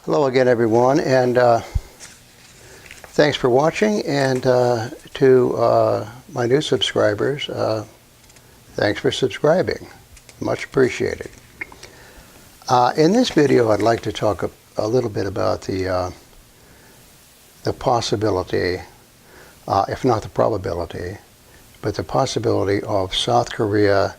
Hello again, everyone, and thanks for watching. And to my new subscribers, thanks for subscribing. Much appreciated. In this video, I'd like to talk a little bit about the possibility, if not the probability, but the possibility of South Korea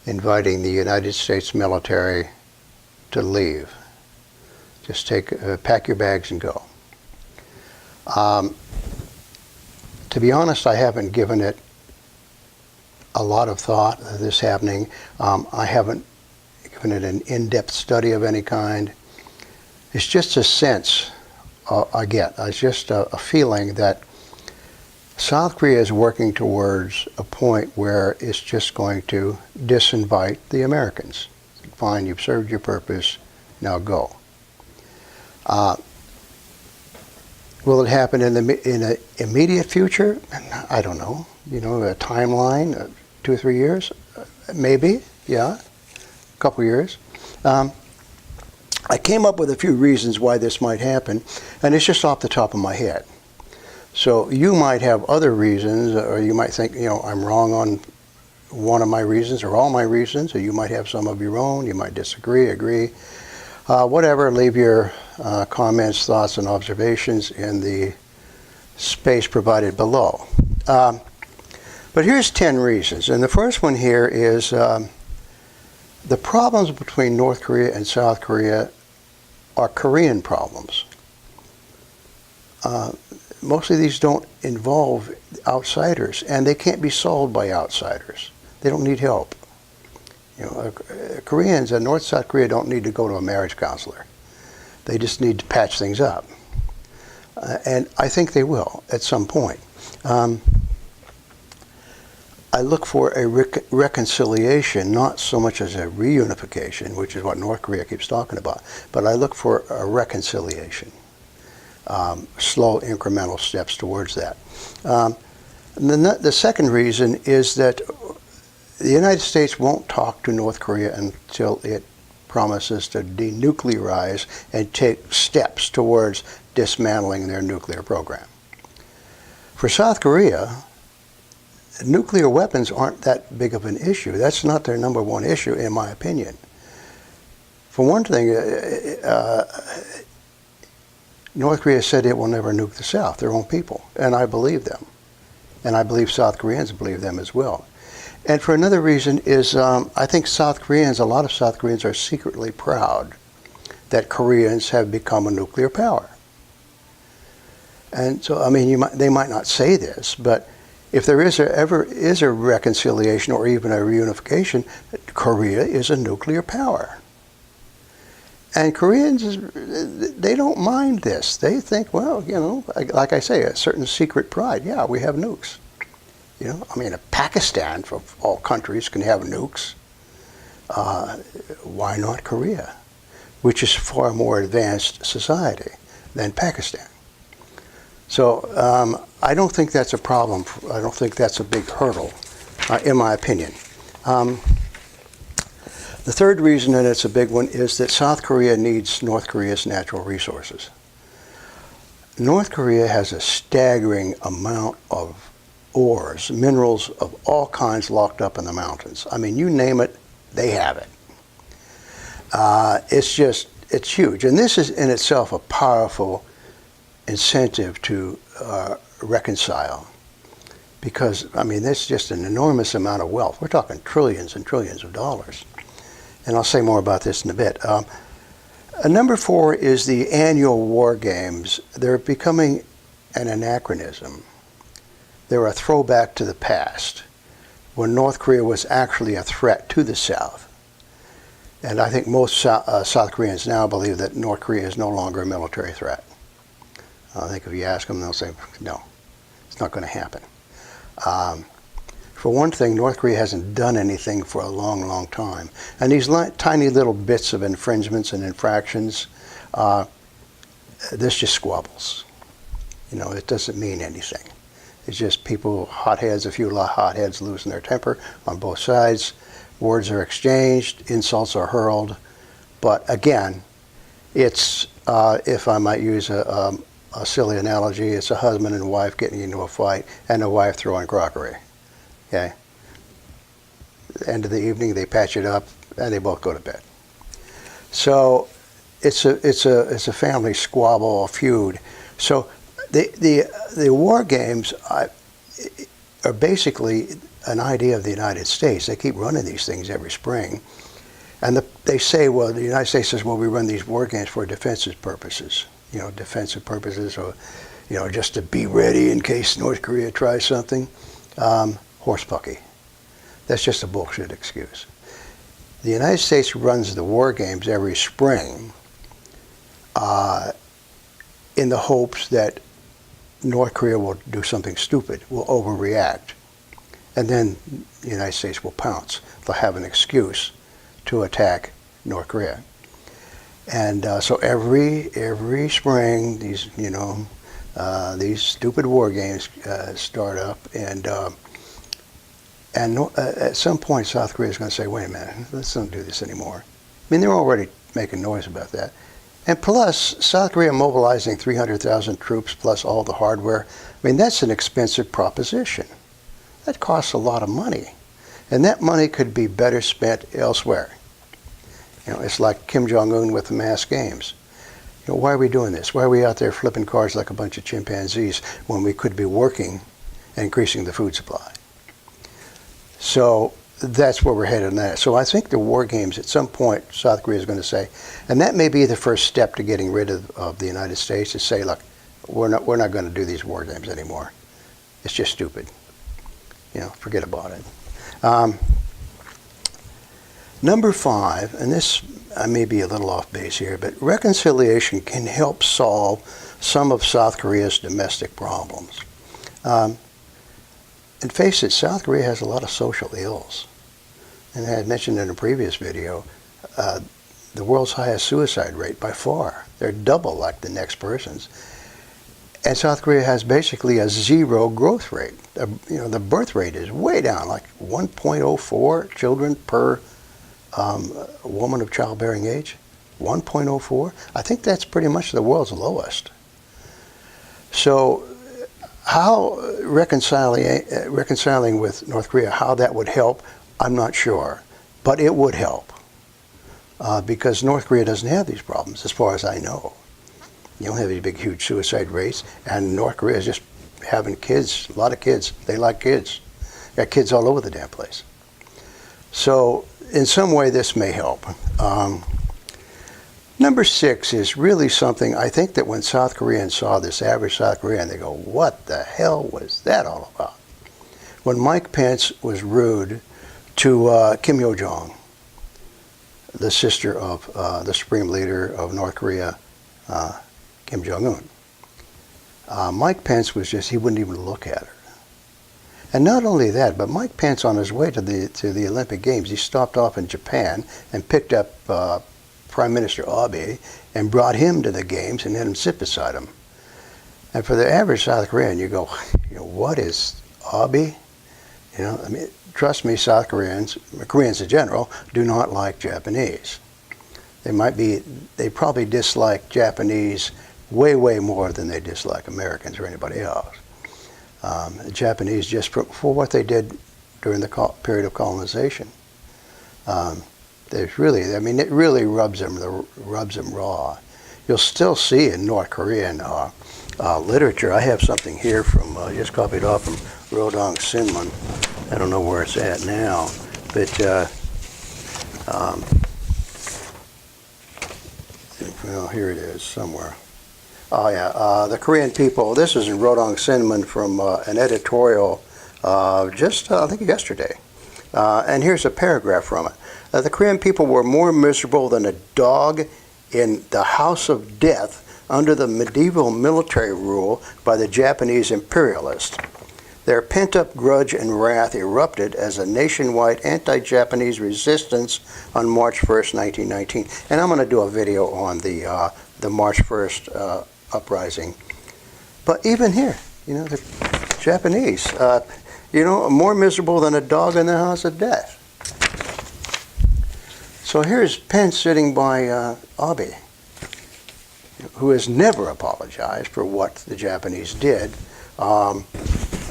inviting the United States military to leave. Just pack your bags and go. To be honest, I haven't given it a lot of thought, this happening. I haven't given it an in-depth study of any kind. It's just a sense I get. It's just a feeling that South Korea is working towards a point where it's just going to disinvite the Americans. Fine, you've served your purpose, now go. Will it happen in the immediate future? I don't know. You know, a timeline, 2 or 3 years? Maybe, yeah, a couple years. I came up with a few reasons why this might happen, and it's just off the top of my head. So you might have other reasons, or you might think, you know, I'm wrong on one of my reasons or all my reasons, or you might have some of your own. You might disagree, agree. Whatever, leave your comments, thoughts, and observations in the space provided below. But here's 10 reasons. And the first one here is the problems between North Korea and South Korea are Korean problems. Most of these don't involve outsiders, and they can't be solved by outsiders. They don't need help. You know, Koreans and North-South Korea don't need to go to a marriage counselor. They just need to patch things up. And I think they will at some point. I look for a reconciliation, not so much as a reunification, which is what North Korea keeps talking about, but I look for a reconciliation. Slow incremental steps towards that. The second reason is that the United States won't talk to North Korea until it promises to denuclearize and take steps towards dismantling their nuclear program. For South Korea, nuclear weapons aren't that big of an issue. That's not their number one issue, in my opinion. For one thing, North Korea said it will never nuke the South, their own people, and I believe them. And I believe South Koreans believe them as well. And for another reason is I think a lot of South Koreans are secretly proud that Koreans have become a nuclear power. And so, I mean, they might not say this, but if there ever is a reconciliation or even a reunification, Korea is a nuclear power. And Koreans, they don't mind this. They think, well, you know, like I say, a certain secret pride. Yeah, we have nukes. You know, I mean, Pakistan, for all countries, can have nukes. Why not Korea, which is a far more advanced society than Pakistan? So I don't think that's a problem. I don't think that's a big hurdle, in my opinion. The third reason, and it's a big one, is that South Korea needs North Korea's natural resources. North Korea has a staggering amount of ores, minerals of all kinds locked up in the mountains. I mean, you name it, they have it. It's huge. And this is in itself a powerful incentive to reconcile. Because, I mean, there's just an enormous amount of wealth. We're talking trillions and trillions of dollars. And I'll say more about this in a bit. Number 4 is the annual war games. They're becoming an anachronism. They're a throwback to the past, when North Korea was actually a threat to the South. And I think most South Koreans now believe that North Korea is no longer a military threat. I think if you ask them, they'll say, no, it's not going to happen. For one thing, North Korea hasn't done anything for a long, long time. And these tiny little bits of infringements and infractions, this just squabbles. You know, it doesn't mean anything. It's just people, hotheads, a few hotheads losing their temper on both sides. Words are exchanged, insults are hurled. But again, it's if I might use a silly analogy, it's a husband and wife getting into a fight, and the wife throwing crockery. Okay. At the end of the evening, they patch it up, and they both go to bed. So it's a family squabble, a feud. So the war games are basically an idea of the United States. They keep running these things every spring. And they say, well, the United States says, well, we run these war games for defensive purposes. Defensive purposes, or, just to be ready in case North Korea tries something. Horsepucky. That's just a bullshit excuse. The United States runs the war games every spring in the hopes that North Korea will do something stupid, will overreact. And then the United States will pounce. They'll have an excuse to attack North Korea. And so every spring, these these stupid war games start up, and at some point South Korea is going to say, wait a minute, let's don't do this anymore. I mean, they're already making noise about that. And plus, South Korea mobilizing 300,000 troops plus all the hardware, I mean, that's an expensive proposition. That costs a lot of money. And that money could be better spent elsewhere. It's like Kim Jong-un with the mass games. Why are we doing this? Why are we out there flipping cards like a bunch of chimpanzees when we could be working and increasing the food supply? So that's where we're headed on that. So I think the war games, at some point, South Korea is going to say, and that may be the first step to getting rid of the United States, to say, look, we're not going to do these war games anymore. It's just stupid. Forget about it. Number 5, and this, I may be a little off base here, but reconciliation can help solve some of South Korea's domestic problems. And face it, South Korea has a lot of social ills. And I had mentioned in a previous video, the world's highest suicide rate by far. They're double like the next person's. And South Korea has basically a zero growth rate. The birth rate is way down, like 1.04 children per woman of childbearing age. 1.04. I think that's pretty much the world's lowest. So how reconciling with North Korea, how that would help, I'm not sure. But it would help. Because North Korea doesn't have these problems, as far as I know. You don't have these big, huge suicide rates. And North Korea is just having kids, a lot of kids. They like kids. Got kids all over the damn place. So in some way, this may help. Number 6 is really something, I think that when South Koreans saw this, average South Korean, they go, what the hell was that all about? When Mike Pence was rude to Kim Yo-jong, the sister of the Supreme Leader of North Korea, Kim Jong-un. Mike Pence was just, he wouldn't even look at her. And not only that, but Mike Pence, on his way to the Olympic Games, he stopped off in Japan and picked up Prime Minister Abe and brought him to the games and had him sit beside him. And for the average South Korean, you go, what is Abe? I mean, trust me, South Koreans, Koreans in general, do not like Japanese. They probably dislike Japanese way, way more than they dislike Americans or anybody else. The Japanese, just for what they did during the period of colonization, there's really, I mean, it really rubs them raw. You'll still see in North Korean literature. I have something here from, just copied off from Rodong Sinmun. I don't know where it's at now, but well, here it is somewhere. Oh yeah, the Korean people. This is in Rodong Sinmun from an editorial just I think yesterday, and here's a paragraph from it. The Korean people were more miserable than a dog in the house of death under the medieval military rule by the Japanese imperialists. Their pent-up grudge and wrath erupted as a nationwide anti-Japanese resistance on March 1st, 1919. And I'm going to do a video on the March 1st uprising. But even here, the Japanese, more miserable than a dog in the house of death. So here's Pence sitting by Abe. who has never apologized for what the Japanese did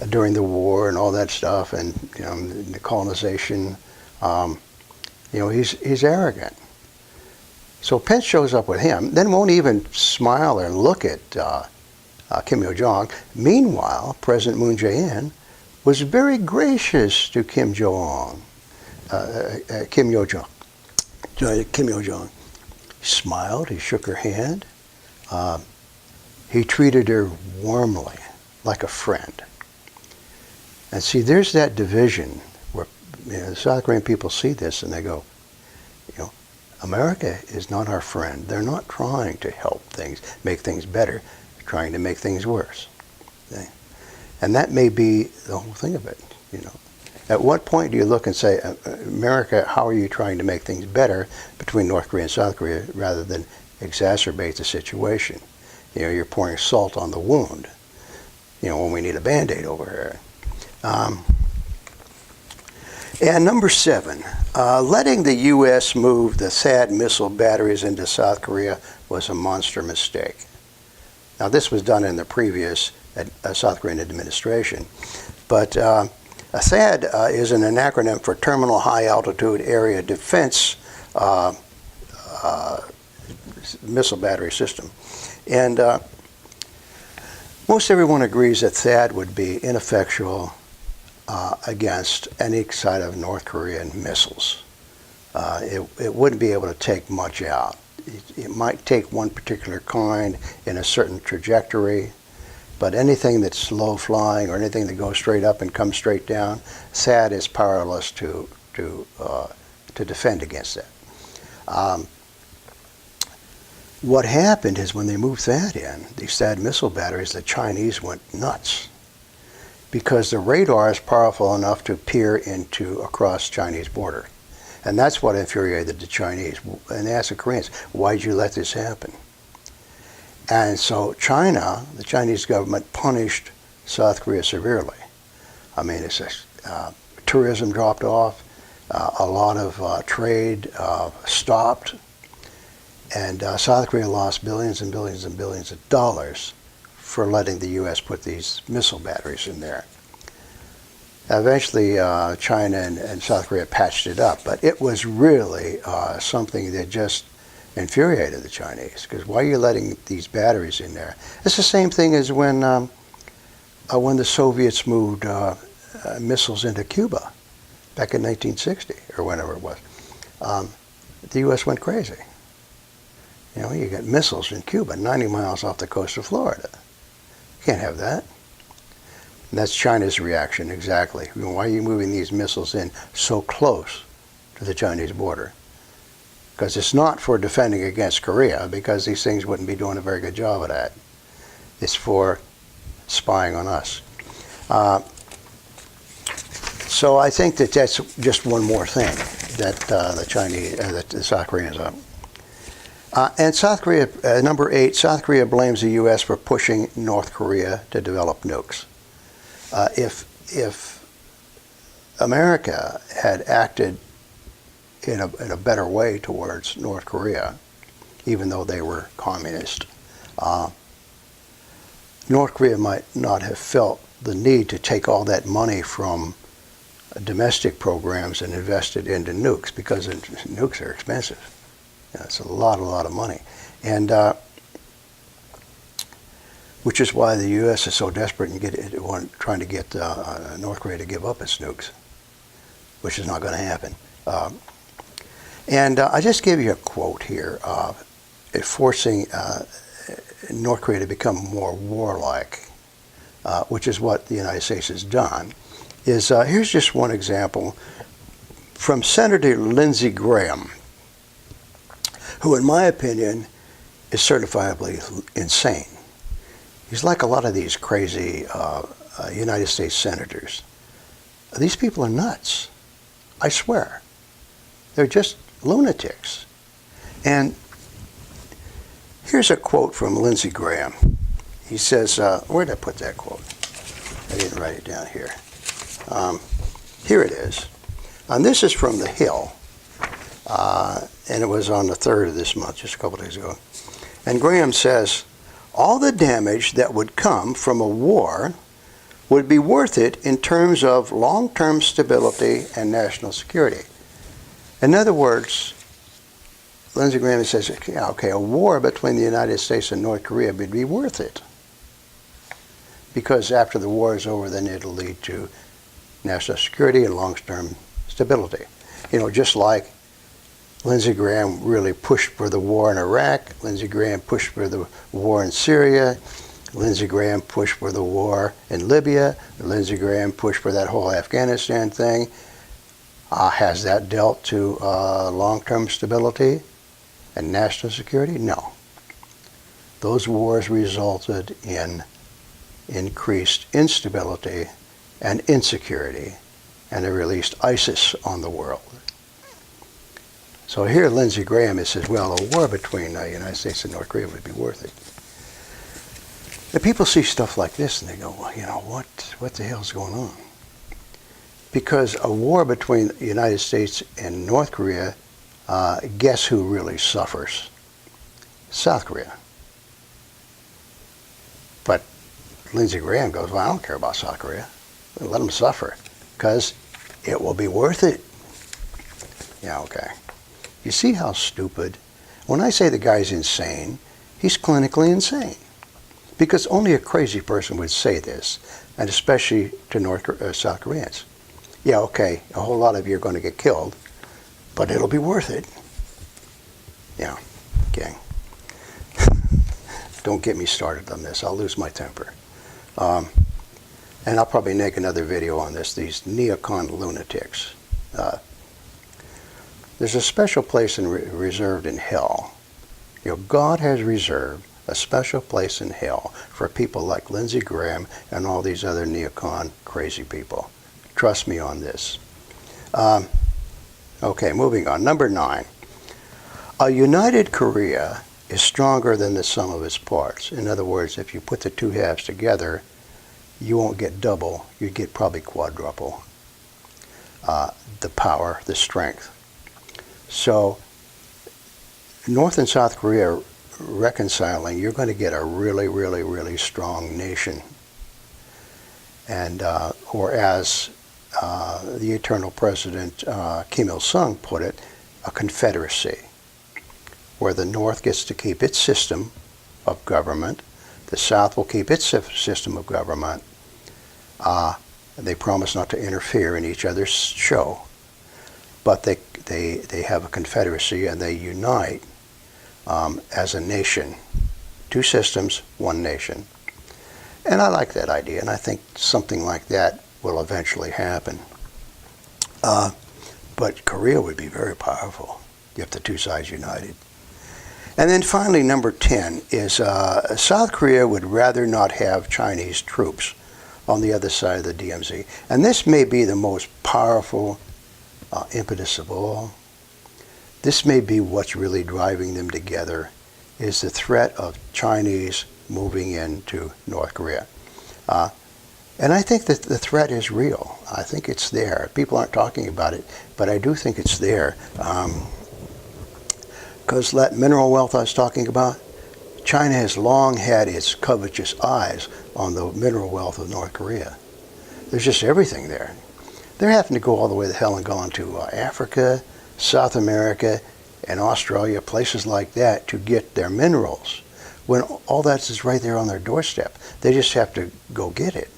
during the war and all that stuff, and the colonization. He's arrogant. So Pence shows up with him, then won't even smile or look at Kim Yo-jong. Meanwhile, President Moon Jae-in was very gracious to Kim Yo-jong. He smiled, he shook her hand. He treated her warmly, like a friend. And see, there's that division where the South Korean people see this and they go, America is not our friend. They're not trying to help things, make things better. They're trying to make things worse. Okay? And that may be the whole thing of it. At what point do you look and say, America, how are you trying to make things better between North Korea and South Korea rather than exacerbate the situation? You're pouring salt on the wound, when we need a Band-Aid over here. And number 7, letting the U.S. move the THAAD missile batteries into South Korea was a monster mistake. Now, this was done in the previous South Korean administration, but a THAAD is an acronym for Terminal High Altitude Area Defense Missile Battery System. And most everyone agrees that THAAD would be ineffectual against any side of North Korean missiles. It wouldn't be able to take much out. It might take one particular kind in a certain trajectory, but anything that's low flying or anything that goes straight up and comes straight down, THAAD is powerless to defend against that. What happened is when they moved THAAD in, these THAAD missile batteries, the Chinese went nuts, because the radar is powerful enough to peer across Chinese border. And that's what infuriated the Chinese. And they asked the Koreans, why'd you let this happen? And so China, the Chinese government, punished South Korea severely. I mean, tourism dropped off, a lot of trade stopped, and South Korea lost billions and billions and billions of dollars for letting the U.S. put these missile batteries in there. Eventually, China and South Korea patched it up, but it was really something that just infuriated the Chinese, because why are you letting these batteries in there? It's the same thing as when the Soviets moved missiles into Cuba back in 1960, or whenever it was. The U.S. went crazy. You got missiles in Cuba 90 miles off the coast of Florida. Can't have that. And that's China's reaction, exactly. Why are you moving these missiles in so close to the Chinese border? Because it's not for defending against Korea, because these things wouldn't be doing a very good job of that. It's for spying on us. So I think that's just one more thing that the South Koreans are. And South Korea, number 8, South Korea blames the U.S. for pushing North Korea to develop nukes. If America had acted in a better way towards North Korea, even though they were communist, North Korea might not have felt the need to take all that money from domestic programs and invest it into nukes, because nukes are expensive. It's a lot of money, and which is why the U.S. is so desperate and trying to get North Korea to give up its nukes, which is not going to happen. And I just gave you a quote here, forcing North Korea to become more warlike, which is what the United States has done. Here's just one example from Senator Lindsey Graham, who, in my opinion, is certifiably insane. He's like a lot of these crazy United States senators. These people are nuts. I swear. They're just lunatics. And here's a quote from Lindsey Graham. He says, where did I put that quote? I didn't write it down here. Here it is. And this is from The Hill. And it was on the 3rd of this month, just a couple days ago. And Graham says, all the damage that would come from a war would be worth it in terms of long-term stability and national security. In other words, Lindsey Graham says, yeah, okay, a war between the United States and North Korea would be worth it. Because after the war is over, then it'll lead to national security and long-term stability. You know, just like Lindsey Graham really pushed for the war in Iraq, Lindsey Graham pushed for the war in Syria, Lindsey Graham pushed for the war in Libya, Lindsey Graham pushed for that whole Afghanistan thing. Has that dealt to long-term stability and national security? No. Those wars resulted in increased instability and insecurity, and they released ISIS on the world. So here Lindsey Graham says, well, a war between the United States and North Korea would be worth it. The people see stuff like this and they go, well, you know, what the hell's going on? Because a war between the United States and North Korea, guess who really suffers? South Korea. But Lindsey Graham goes, well, I don't care about South Korea. Let them suffer, because it will be worth it. Yeah, okay. You see how stupid? When I say the guy's insane, he's clinically insane. Because only a crazy person would say this, and especially to South Koreans. Yeah, okay, a whole lot of you are going to get killed, but it'll be worth it. Yeah, okay. Don't get me started on this. I'll lose my temper. And I'll probably make another video on this, these neocon lunatics. There's a special place reserved in hell. You know, God has reserved a special place in hell for people like Lindsey Graham and all these other neocon crazy people. Trust me on this. Okay, moving on. Number 9. A united Korea is stronger than the sum of its parts. In other words, if you put the two halves together, you won't get double, you get probably quadruple the power, the strength. So North and South Korea reconciling, you're going to get a really, really, really strong nation. And or as the eternal president Kim Il-sung put it, a confederacy, where the North gets to keep its system of government, the South will keep its system of government. They promise not to interfere in each other's show, but they have a confederacy and they unite as a nation. 2 systems, 1 nation. And I like that idea, and I think something like that will eventually happen. But Korea would be very powerful if the 2 sides united. And then finally, number 10 is South Korea would rather not have Chinese troops on the other side of the DMZ. And this may be the most powerful impetus of all. This may be what's really driving them together, is the threat of Chinese moving into North Korea. And I think that the threat is real. I think it's there. People aren't talking about it, but I do think it's there. Because that mineral wealth I was talking about, China has long had its covetous eyes on the mineral wealth of North Korea. There's just everything there. They're having to go all the way to hell and gone to Africa, South America, and Australia, places like that, to get their minerals, when all that is right there on their doorstep. They just have to go get it.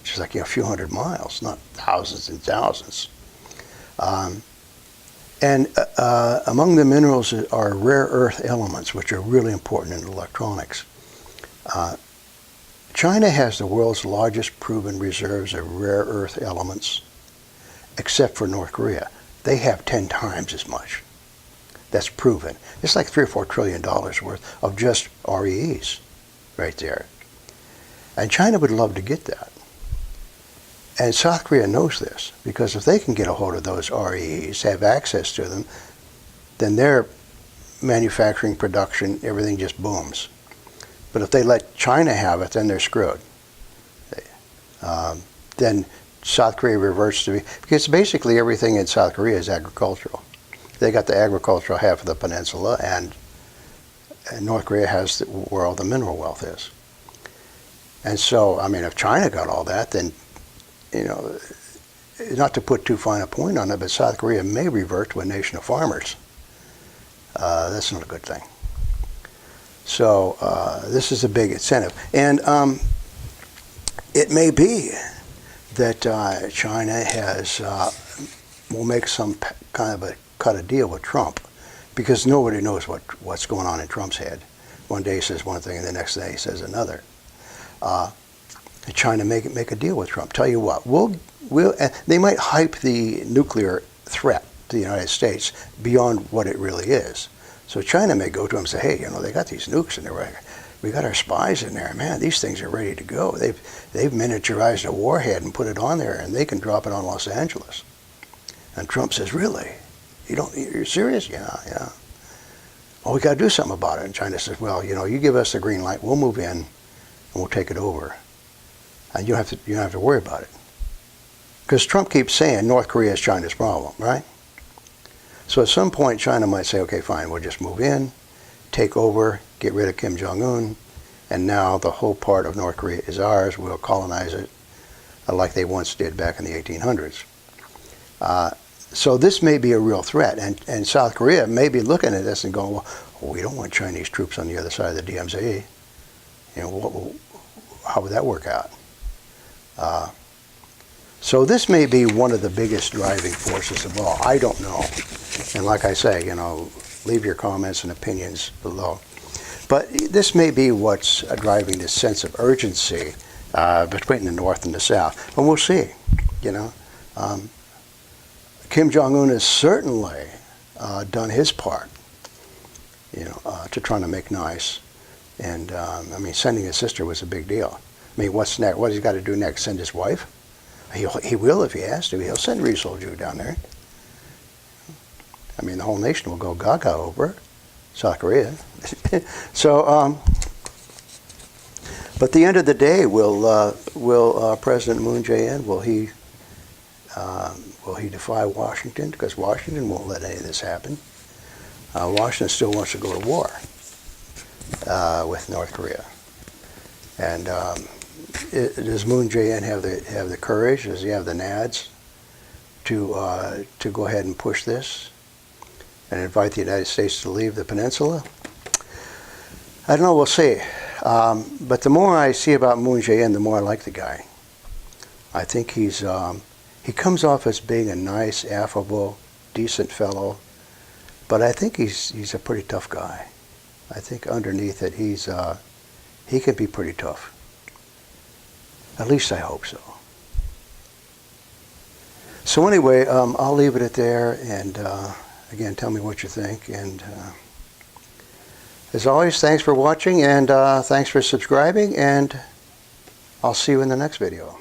It's just like a few hundred miles, not thousands and thousands. And among the minerals are rare earth elements, which are really important in electronics. China has the world's largest proven reserves of rare earth elements, except for North Korea. They have 10 times as much. That's proven. It's like $3 or $4 trillion worth of just REEs right there. And China would love to get that. And South Korea knows this, because if they can get a hold of those REEs, have access to them, then their manufacturing, production, everything just booms. But if they let China have it, then they're screwed. Then South Korea reverts to, because basically everything in South Korea is agricultural. They got the agricultural half of the peninsula, and North Korea has where all the mineral wealth is. And so, I mean, if China got all that, then, you know, not to put too fine a point on it, but South Korea may revert to a nation of farmers. That's not a good thing. So this is a big incentive. And it may be that China will make some kind of cut a deal with Trump, because nobody knows what's going on in Trump's head. One day he says one thing, and the next day he says another. China make a deal with Trump. Tell you what, they might hype the nuclear threat to the United States beyond what it really is. So China may go to him and say, hey, you know, they got these nukes in there. We got our spies in there. Man, these things are ready to go. They've miniaturized a warhead and put it on there, and they can drop it on Los Angeles. And Trump says, really? You're serious? Yeah. Well, we got to do something about it. And China says, well, you know, you give us the green light, we'll move in, and we'll take it over. And you don't have to worry about it. Because Trump keeps saying North Korea is China's problem, right? So at some point, China might say, okay, fine, we'll just move in, take over, get rid of Kim Jong-un, and now the whole part of North Korea is ours. We'll colonize it like they once did back in the 1800s. So this may be a real threat, and South Korea may be looking at this and going, well, we don't want Chinese troops on the other side of the DMZ. You know, how would that work out? So this may be one of the biggest driving forces of all. I don't know. And like I say, you know, leave your comments and opinions below. But this may be what's driving this sense of urgency between the North and the South. And we'll see, you know. Kim Jong-un has certainly done his part, you know, to trying to make nice. And, I mean, sending his sister was a big deal. I mean, what's next? What has he got to do next? Send his wife? He will if he has to. He'll send Ri Sol-ju down there. I mean, the whole nation will go gaga over South Korea. So, but at the end of the day, will President Moon Jae-in, will he defy Washington? Because Washington won't let any of this happen. Washington still wants to go to war with North Korea. And does Moon Jae-in have the courage? Does he have the nads to go ahead and push this and invite the United States to leave the peninsula? I don't know. We'll see. But the more I see about Moon Jae-in, the more I like the guy. I think he comes off as being a nice, affable, decent fellow, but I think he's a pretty tough guy. I think underneath it, he can be pretty tough. At least I hope so. So anyway, I'll leave it at there, and again, tell me what you think. And as always, thanks for watching, and thanks for subscribing, and I'll see you in the next video.